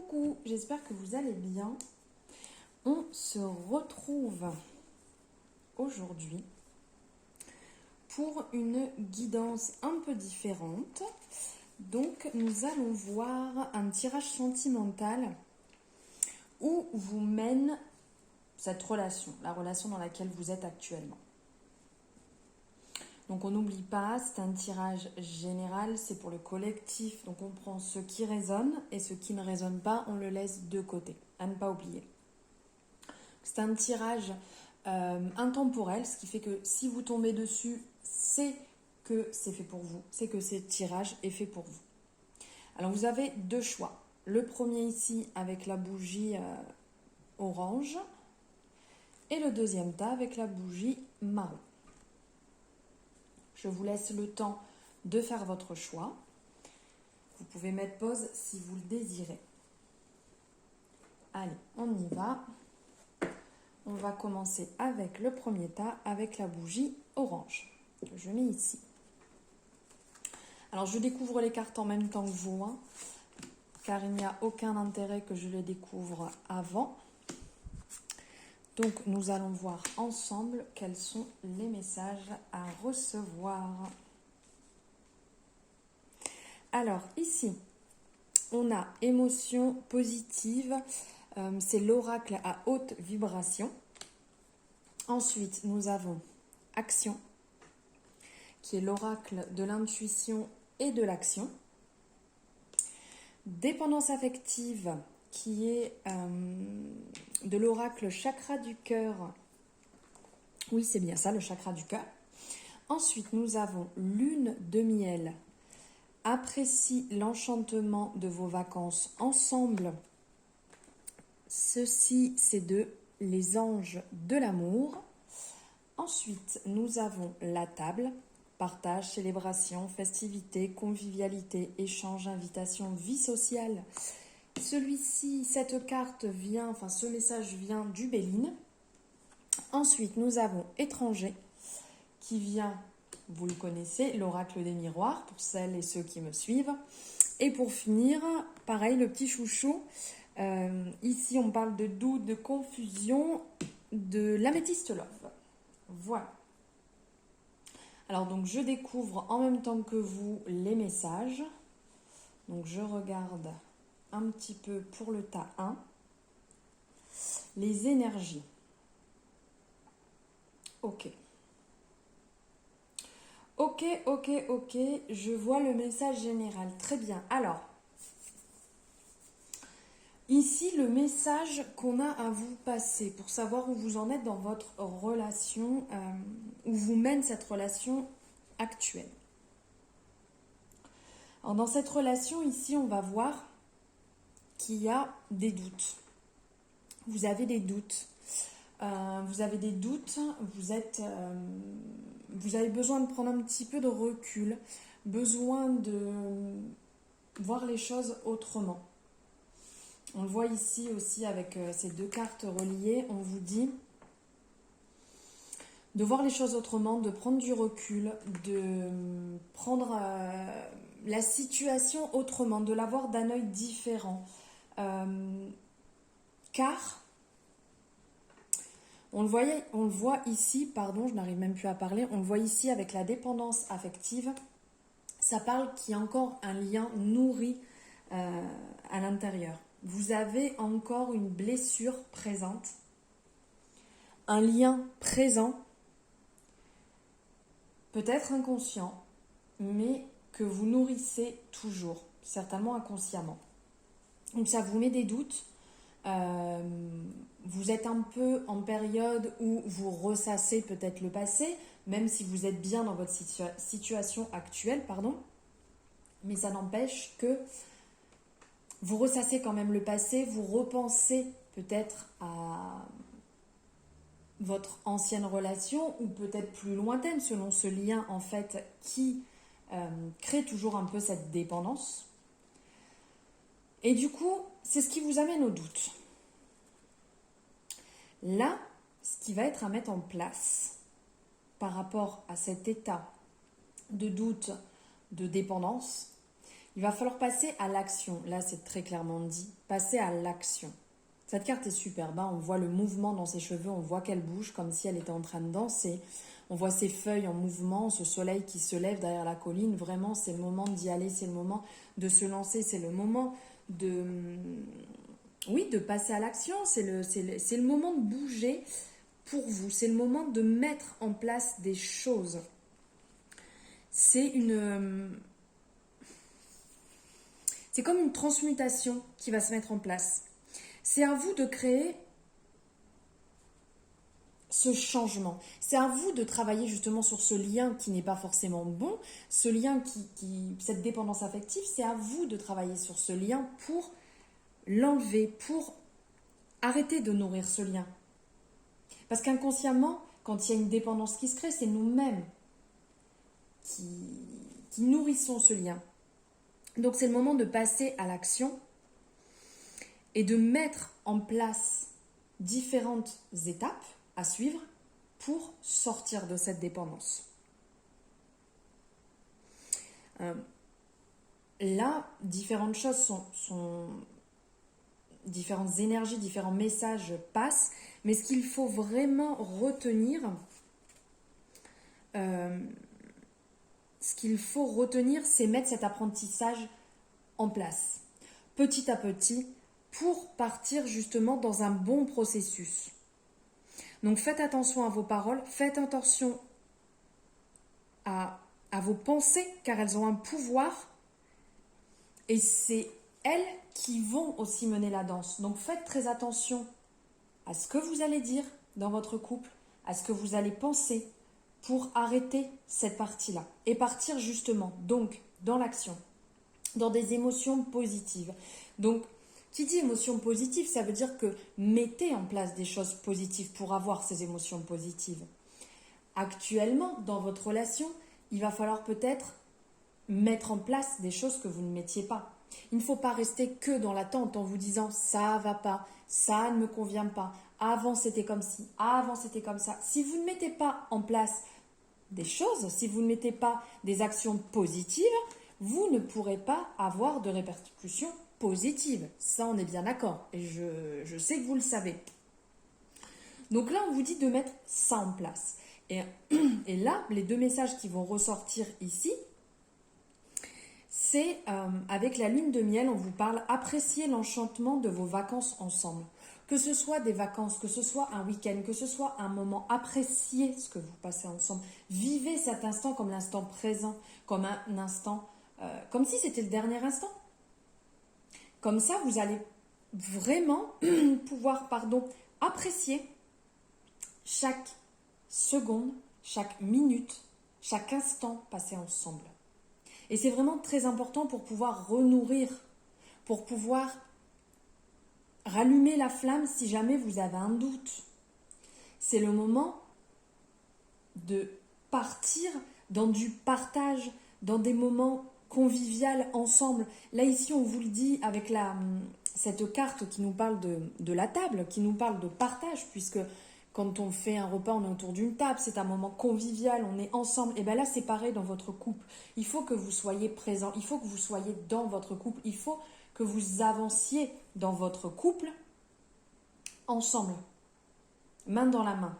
Coucou, j'espère que vous allez bien. On se retrouve aujourd'hui pour une guidance un peu différente. Donc, nous allons voir un tirage sentimental où vous mène cette relation, la relation dans laquelle vous êtes actuellement. Donc on n'oublie pas, c'est un tirage général, c'est pour le collectif. Donc on prend ce qui résonne et ce qui ne résonne pas, on le laisse de côté, à ne pas oublier. C'est un tirage intemporel, ce qui fait que si vous tombez dessus, c'est que c'est fait pour vous, c'est que ce tirage est fait pour vous. Alors vous avez deux choix. Le premier ici avec la bougie orange et le deuxième tas avec la bougie marron. Je vous laisse le temps de faire votre choix. Vous pouvez mettre pause si vous le désirez. Allez, on y va. On va commencer avec le premier tas, avec la bougie orange, que je mets ici. Alors, je découvre les cartes en même temps que vous, hein, car il n'y a aucun intérêt que je les découvre avant. Donc, nous allons voir ensemble quels sont les messages à recevoir. Alors, ici, on a émotion positive. C'est l'oracle à haute vibration. Ensuite, nous avons action, qui est l'oracle de l'intuition et de l'action. Dépendance affective, qui est de l'oracle chakra du cœur. Oui, c'est bien ça, le chakra du cœur. Ensuite, nous avons lune de miel. Apprécie l'enchantement de vos vacances ensemble. Ceci, c'est de les anges de l'amour. Ensuite, nous avons la table. Partage, célébration, festivité, convivialité, échange, invitation, vie sociale. Celui-ci, cette carte vient, enfin ce message vient du Béline. Ensuite, nous avons étranger qui vient, vous le connaissez, l'oracle des miroirs pour celles et ceux qui me suivent. Et pour finir, pareil, le petit chouchou. Ici, on parle de doute, de confusion, de l'améthyste love. Voilà. Alors, donc, je découvre en même temps que vous les messages. Donc, je regarde un petit peu pour le tas 1. Les énergies. Ok. Ok. Je vois le message général. Très bien. Alors, ici, le message qu'on a à vous passer pour savoir où vous en êtes dans votre relation, où vous mène cette relation actuelle. Alors, dans cette relation, ici, on va voir qu'il y a des doutes. Vous avez des doutes. Vous avez besoin de prendre un petit peu de recul, besoin de voir les choses autrement. On le voit ici aussi avec ces deux cartes reliées, on vous dit de voir les choses autrement, de prendre du recul, de prendre la situation autrement, de la voir d'un œil différent. Car, on le voit ici, pardon, je n'arrive même plus à parler, on le voit ici avec la dépendance affective, ça parle qu'il y a encore un lien nourri à l'intérieur. Vous avez encore une blessure présente, un lien présent, peut-être inconscient, mais que vous nourrissez toujours, certainement inconsciemment. Donc ça vous met des doutes. Vous êtes un peu en période où vous ressassez peut-être le passé, même si vous êtes bien dans votre situation actuelle, mais ça n'empêche que vous ressassez quand même le passé, vous repensez peut-être à votre ancienne relation ou peut-être plus lointaine selon ce lien en fait qui crée toujours un peu cette dépendance. Et du coup, c'est ce qui vous amène au doute. Là, ce qui va être à mettre en place par rapport à cet état de doute, de dépendance, Il va falloir passer à l'action. Là, c'est très clairement dit. Passer à l'action. Cette carte est superbe. Hein. On voit le mouvement dans ses cheveux. On voit qu'elle bouge comme si elle était en train de danser. On voit ses feuilles en mouvement, ce soleil qui se lève derrière la colline. Vraiment, c'est le moment d'y aller. C'est le moment de se lancer. C'est le moment de... Oui, de passer à l'action. C'est le moment de bouger pour vous. C'est le moment de mettre en place des choses. C'est comme une transmutation qui va se mettre en place. C'est à vous de créer ce changement. C'est à vous de travailler justement sur ce lien qui n'est pas forcément bon, ce lien cette dépendance affective, c'est à vous de travailler sur ce lien pour l'enlever, pour arrêter de nourrir ce lien. Parce qu'inconsciemment, quand il y a une dépendance qui se crée, c'est nous-mêmes qui nourrissons ce lien. Donc c'est le moment de passer à l'action et de mettre en place différentes étapes à suivre pour sortir de cette dépendance. Là, différentes choses sont différentes énergies, différents messages passent, mais ce qu'il faut vraiment retenir, c'est mettre cet apprentissage en place, petit à petit, pour partir justement dans un bon processus. Donc faites attention à vos paroles, faites attention à vos pensées, car elles ont un pouvoir, et c'est elles qui vont aussi mener la danse. Donc faites très attention à ce que vous allez dire dans votre couple, à ce que vous allez penser, pour arrêter cette partie-là et partir justement donc dans l'action, dans des émotions positives. Donc, qui dit émotions positives, ça veut dire que mettez en place des choses positives pour avoir ces émotions positives. Actuellement, dans votre relation, il va falloir peut-être mettre en place des choses que vous ne mettiez pas. Il ne faut pas rester que dans l'attente en vous disant « ça va pas, ça ne me convient pas, avant c'était comme ci, avant c'était comme ça ». Si vous ne mettez pas en place des choses, si vous ne mettez pas des actions positives, vous ne pourrez pas avoir de répercussions positives. Ça, on est bien d'accord. Et je sais que vous le savez. Donc là, on vous dit de mettre ça en place. Et là, les deux messages qui vont ressortir ici, c'est avec la lune de miel, on vous parle apprécier l'enchantement de vos vacances ensemble. Que ce soit des vacances, que ce soit un week-end, que ce soit un moment, appréciez ce que vous passez ensemble. Vivez cet instant comme l'instant présent, comme un instant, comme si c'était le dernier instant. Comme ça, vous allez vraiment pouvoir, apprécier chaque seconde, chaque minute, chaque instant passé ensemble. Et c'est vraiment très important pour pouvoir renourrir, pour pouvoir rallumer la flamme si jamais vous avez un doute. C'est le moment de partir dans du partage, dans des moments conviviaux ensemble. Là ici on vous le dit avec cette carte qui nous parle de la table, qui nous parle de partage, puisque quand on fait un repas, on est autour d'une table, c'est un moment convivial, on est ensemble. Et bien là, c'est pareil dans votre couple. Il faut que vous soyez présent, il faut que vous soyez dans votre couple, il faut que vous avanciez dans votre couple ensemble, main dans la main.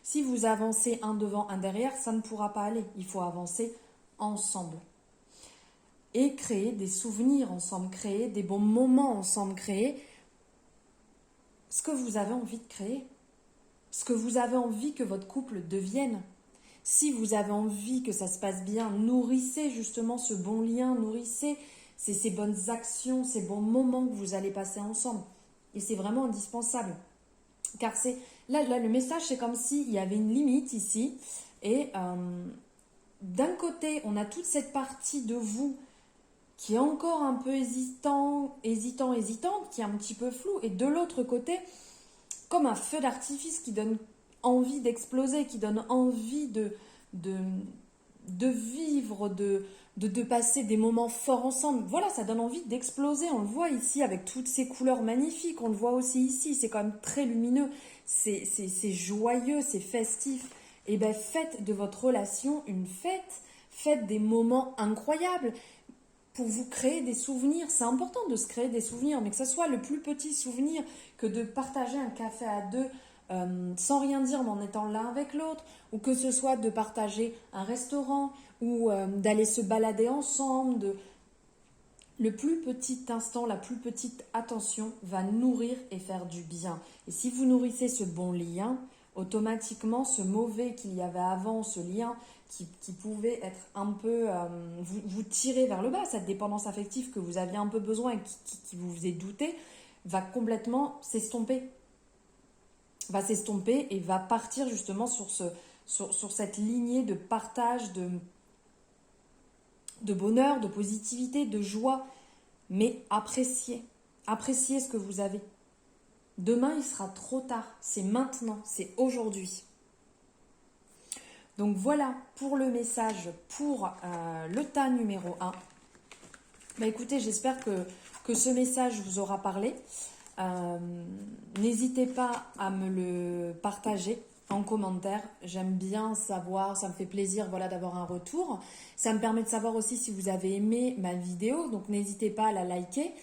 Si vous avancez un devant, un derrière, ça ne pourra pas aller. Il faut avancer ensemble. Et créer des souvenirs ensemble, créer des bons moments ensemble, créer ce que vous avez envie de créer. Ce que vous avez envie que votre couple devienne. Si vous avez envie que ça se passe bien, nourrissez justement ce bon lien, nourrissez ces bonnes actions, ces bons moments que vous allez passer ensemble. Et c'est vraiment indispensable. Car là, le message, c'est comme s'il y avait une limite ici. Et d'un côté, on a toute cette partie de vous qui est encore un peu hésitante, qui est un petit peu floue. Et de l'autre côté, comme un feu d'artifice qui donne envie d'exploser, qui donne envie de vivre, de passer des moments forts ensemble. Voilà, ça donne envie d'exploser. On le voit ici avec toutes ces couleurs magnifiques. On le voit aussi ici, c'est quand même très lumineux. C'est joyeux, c'est festif. Et bien, faites de votre relation une fête. Faites des moments incroyables. pour vous créer des souvenirs. C'est important de se créer des souvenirs, mais que ce soit le plus petit souvenir que de partager un café à deux sans rien dire, mais en étant l'un avec l'autre, ou que ce soit de partager un restaurant, ou d'aller se balader ensemble. Le plus petit instant, la plus petite attention va nourrir et faire du bien. Et si vous nourrissez ce bon lien, automatiquement, ce mauvais qu'il y avait avant, ce lien qui pouvait être un peu vous tirer vers le bas, cette dépendance affective que vous aviez un peu besoin et qui vous faisait douter, va complètement s'estomper. Va s'estomper et va partir justement sur cette lignée de partage, de bonheur, de positivité, de joie. Mais appréciez ce que vous avez. Demain, il sera trop tard. C'est maintenant, c'est aujourd'hui. Donc voilà pour le message pour le tas numéro 1. Bah écoutez, j'espère que ce message vous aura parlé. N'hésitez pas à me le partager en commentaire. J'aime bien savoir, ça me fait plaisir d'avoir un retour. Ça me permet de savoir aussi si vous avez aimé ma vidéo. Donc n'hésitez pas à la liker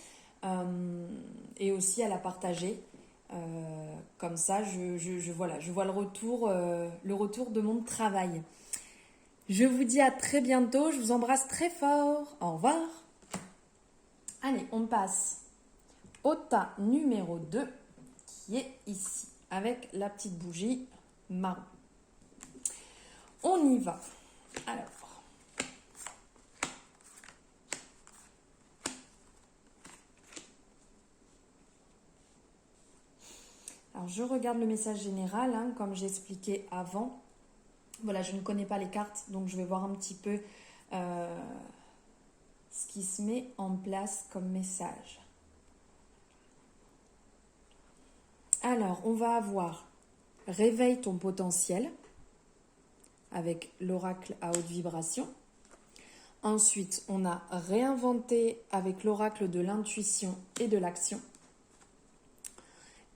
et aussi à la partager. Comme ça, je vois le retour de mon travail. Je vous dis à très bientôt. Je vous embrasse très fort. Au revoir. Allez, on passe au tas numéro 2 qui est ici avec la petite bougie marron. On y va. Alors je regarde le message général, comme j'expliquais avant. Voilà, je ne connais pas les cartes, donc je vais voir un petit peu ce qui se met en place comme message. Alors, on va avoir réveille ton potentiel avec l'oracle à haute vibration. Ensuite, on a réinventé avec l'oracle de l'intuition et de l'action.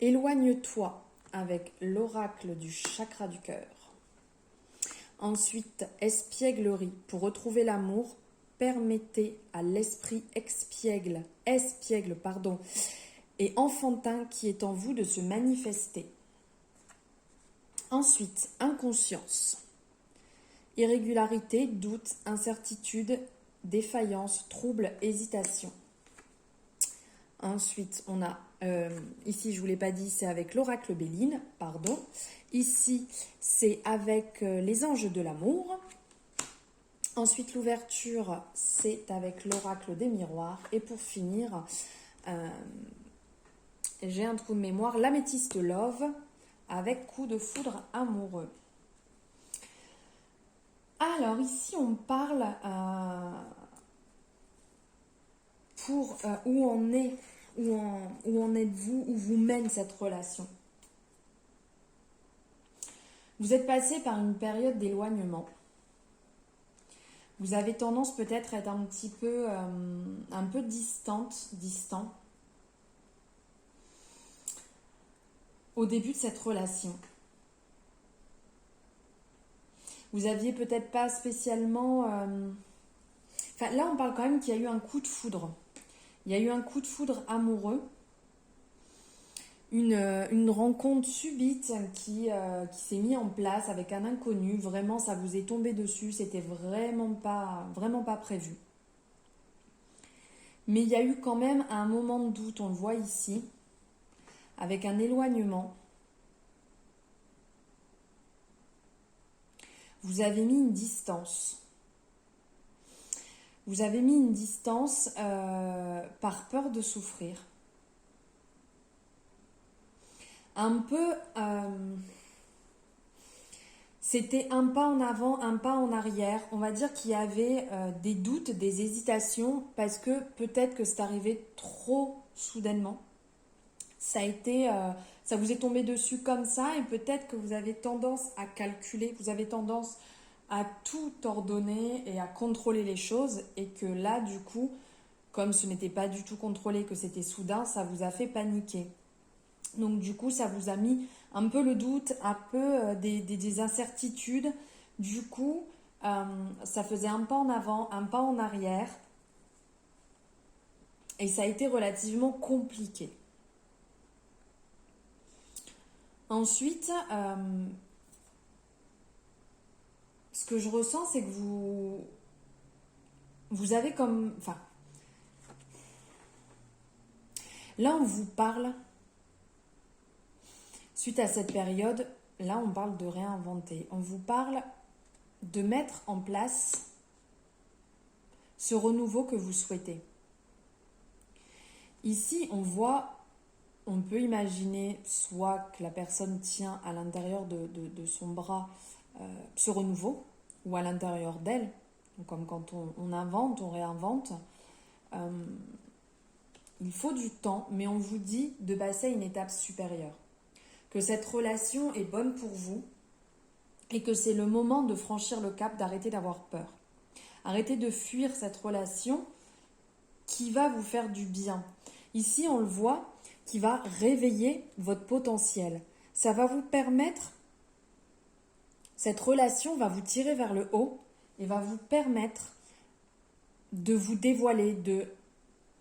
Éloigne-toi avec l'oracle du chakra du cœur. Ensuite, espièglerie. Pour retrouver l'amour, permettez à l'esprit espiègle et enfantin qui est en vous de se manifester. Ensuite, inconscience. Irrégularité, doute, incertitude, défaillance, trouble, hésitation. Ensuite, on a, ici je ne vous l'ai pas dit, c'est avec l'oracle Béline, pardon. Ici, c'est avec les anges de l'amour. Ensuite, l'ouverture, c'est avec l'oracle des miroirs. Et pour finir, j'ai un trou de mémoire, l'améthyste love avec coup de foudre amoureux. Alors ici, on parle pour où en êtes-vous, où vous mène cette relation. Vous êtes passé par une période d'éloignement. Vous avez tendance peut-être à être un peu distant au début de cette relation. Vous aviez peut-être pas spécialement... là, on parle quand même qu'il y a eu un coup de foudre. Il y a eu un coup de foudre amoureux. Une rencontre subite qui s'est mise en place avec un inconnu. Vraiment, ça vous est tombé dessus. C'était vraiment pas prévu. Mais il y a eu quand même un moment de doute, on le voit ici, avec un éloignement. Vous avez mis une distance. Vous avez mis une distance par peur de souffrir. Un peu, c'était un pas en avant, un pas en arrière. On va dire qu'il y avait des doutes, des hésitations, parce que peut-être que c'est arrivé trop soudainement. Ça vous est tombé dessus comme ça, et peut-être que vous avez tendance à calculer, vous avez tendance à tout ordonner et à contrôler les choses, et que là, du coup, comme ce n'était pas du tout contrôlé, que c'était soudain, ça vous a fait paniquer. Donc du coup, ça vous a mis un peu le doute, un peu des incertitudes. Du coup, ça faisait un pas en avant, un pas en arrière. et ça a été relativement compliqué. Ensuite, ce que je ressens, c'est que vous avez comme... Enfin, là, on vous parle, suite à cette période, là, on parle de réinventer. On vous parle de mettre en place ce renouveau que vous souhaitez. Ici, on peut imaginer soit que la personne tient à l'intérieur de son bras ce renouveau, ou à l'intérieur d'elle, comme quand on invente, on réinvente. Il faut du temps, mais on vous dit de passer à une étape supérieure. Que cette relation est bonne pour vous et que c'est le moment de franchir le cap, d'arrêter d'avoir peur. Arrêtez de fuir cette relation qui va vous faire du bien. Ici, on le voit, qui va réveiller votre potentiel. Ça va vous permettre, cette relation va vous tirer vers le haut et va vous permettre de vous dévoiler, de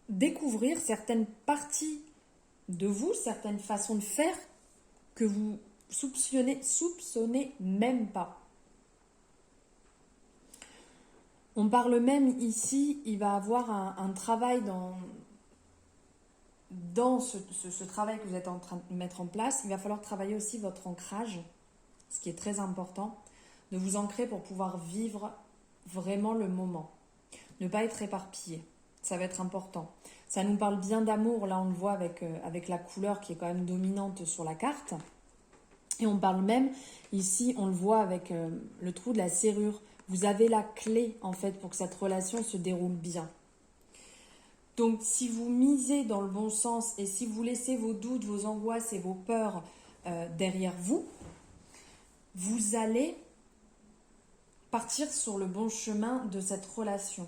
découvrir certaines parties de vous, certaines façons de faire que vous soupçonnez même pas. On parle même ici, il va avoir un travail dans ce travail que vous êtes en train de mettre en place. Il va falloir travailler aussi votre ancrage, ce qui est très important, de vous ancrer pour pouvoir vivre vraiment le moment. Ne pas être éparpillé, ça va être important. Ça nous parle bien d'amour, là on le voit avec la couleur qui est quand même dominante sur la carte. Et on parle même, ici on le voit avec le trou de la serrure. Vous avez la clé en fait pour que cette relation se déroule bien. Donc si vous misez dans le bon sens et si vous laissez vos doutes, vos angoisses et vos peurs derrière vous, vous allez partir sur le bon chemin de cette relation.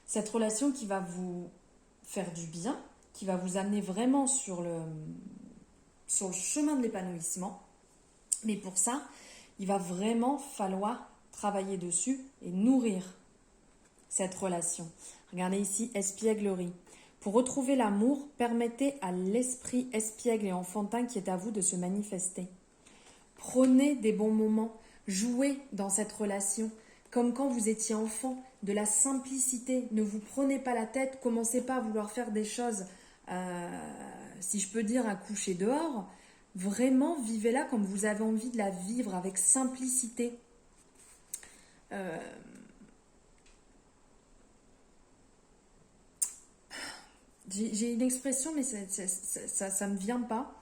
Cette relation qui va vous faire du bien, qui va vous amener vraiment sur le chemin de l'épanouissement. Mais pour ça, il va vraiment falloir travailler dessus et nourrir cette relation. Regardez ici, espièglerie. Pour retrouver l'amour, permettez à l'esprit espiègle et enfantin qui est à vous de se manifester. Prenez des bons moments, jouez dans cette relation, comme quand vous étiez enfant, de la simplicité. Ne vous prenez pas la tête, commencez pas à vouloir faire des choses, si je peux dire, à coucher dehors. Vraiment, vivez-la comme vous avez envie de la vivre, avec simplicité. J'ai une expression, mais ça me vient pas.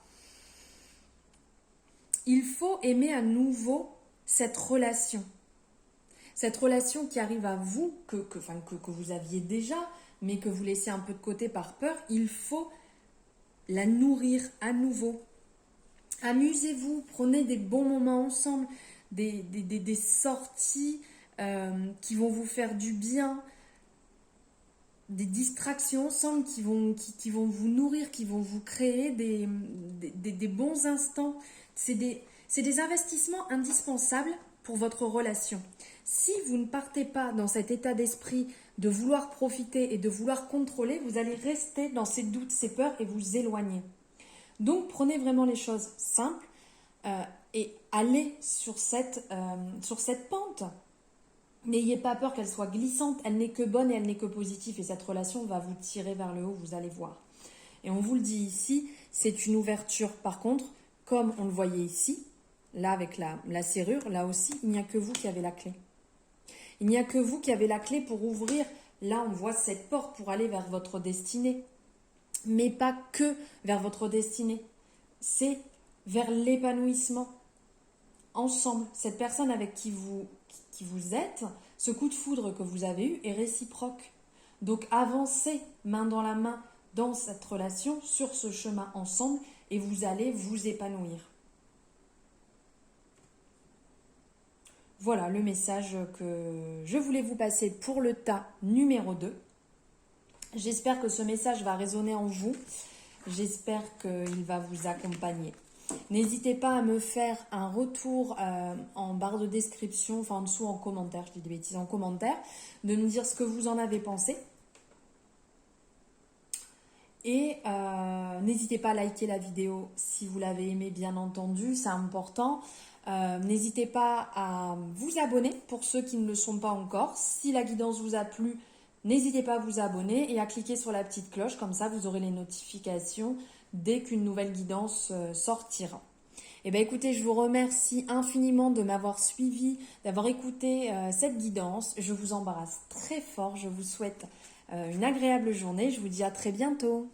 Il faut aimer à nouveau cette relation. Cette relation qui arrive à vous, que vous aviez déjà, mais que vous laissez un peu de côté par peur, il faut la nourrir à nouveau. Amusez-vous, prenez des bons moments ensemble, des sorties qui vont vous faire du bien, des distractions ensemble qui vont vous nourrir, qui vont vous créer des bons instants. C'est des investissements indispensables pour votre relation. Si vous ne partez pas dans cet état d'esprit de vouloir profiter et de vouloir contrôler, vous allez rester dans ces doutes, ces peurs et vous éloigner. Donc prenez vraiment les choses simples et allez sur cette pente. N'ayez pas peur qu'elle soit glissante, elle n'est que bonne et elle n'est que positive et cette relation va vous tirer vers le haut, vous allez voir. Et on vous le dit ici, c'est une ouverture. Par contre, comme on le voyait ici, là avec la serrure, là aussi, il n'y a que vous qui avez la clé. Il n'y a que vous qui avez la clé pour ouvrir. Là, on voit cette porte pour aller vers votre destinée. Mais pas que vers votre destinée. C'est vers l'épanouissement. Ensemble, cette personne avec qui vous êtes, ce coup de foudre que vous avez eu est réciproque. Donc avancez main dans la main dans cette relation, sur ce chemin ensemble, et vous allez vous épanouir. Voilà le message que je voulais vous passer pour le tas numéro 2. J'espère que ce message va résonner en vous. J'espère qu'il va vous accompagner. N'hésitez pas à me faire un retour en barre de description, enfin en dessous en commentaire, je dis des bêtises, en commentaire, de me dire ce que vous en avez pensé. Et n'hésitez pas à liker la vidéo si vous l'avez aimée, bien entendu, c'est important. N'hésitez pas à vous abonner pour ceux qui ne le sont pas encore. Si la guidance vous a plu, n'hésitez pas à vous abonner et à cliquer sur la petite cloche, comme ça vous aurez les notifications dès qu'une nouvelle guidance sortira. Eh bien écoutez, je vous remercie infiniment de m'avoir suivi, d'avoir écouté cette guidance. Je vous embrasse très fort, je vous souhaite une agréable journée, je vous dis à très bientôt.